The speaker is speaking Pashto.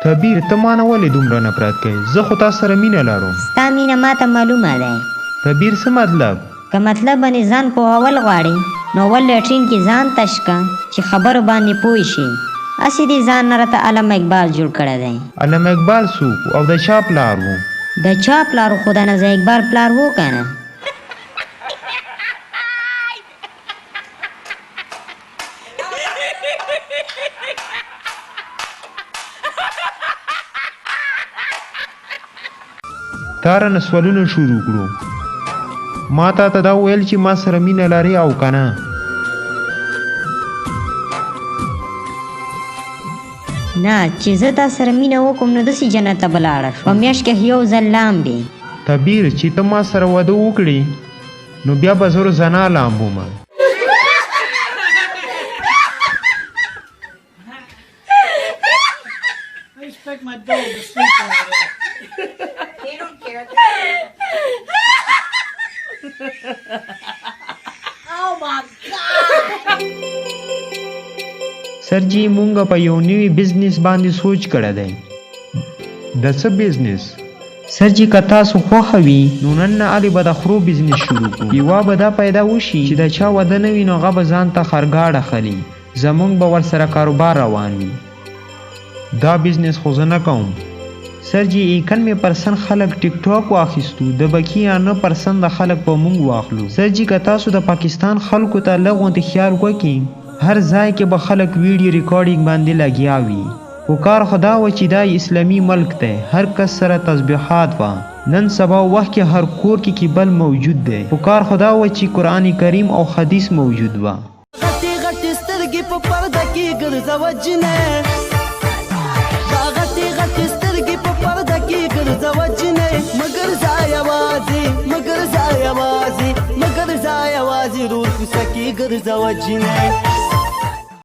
تبیر ته مانه ولې دومره نفرت کوې؟ زه خو تا سره مینه لرم. ستا مینه ماته معلومه دی. تبیر څه مطلب؟ که مطلب باندې ځان پوهول غواړې نو اول لیټرین کې ځان تش که چې خبرو باندې پوه شي. هسې دې ځان نه راته علامه اقبال جوړ کړی دی. علامه اقبال څوک او د چا پلار و؟ د چا پلار خو د نظر اقبال پلار و که نه. تا رانه سوالونه شروع کړو. ما تا ته دا ویل چې ما سره مینه لرې او که نه؟ نه چې زه تا سره مینه وکړم نو داسې جنت ته به لاړه شم. په میاشت کې یو ځل لامبې. تبیر چې ته ما سره واده وکړې نو بیا به زه روزانه لامبومه. I expect my dog to sleep over there. They don't care. Oh my God! سر جی مونږ په یو نوي بزنس باندې سوچ کړی دی. د څه بزنس؟ سر جی که تاسو خوښه وي نو نن نه هلې به د خرو بزنس شروع کړو. یوه به دا پیدا وشي چې د چا واده نه وي نو هغه به ځان ته خرګاډه خلي. زمونږ به ورسره کاروبار روان وي. دا بزنس خو زه نه کوم. سر جی 91% خلک ټیک ټاک واخیستو، د بقي 9% د خلک په مونږ واخلو. سر جی که تاسو د پاکستان خلکو ته لږ غوندې خیال وکړئ، هر ځای کې به خلک ویډیو ریکارډینګ باندې لګیا وي. خو کار خو دا و چې دا اسلامي ملک دی، هر کس سره تسبیحات وه. نن سبا وخت کې هر کور کې کیبل موجود دی. خو کار خو دا و چې قرآن کریم او حدیث موجود وه. غټي غټي سترګې په پرده کې ګرځوه جنې، دا غټي غټي سترګې په پرده کې ګرځوه جنې، مګر زه یوازې مګر زه یوازې مګر زه یوازې رور کوڅه کې ګرځوه جنې.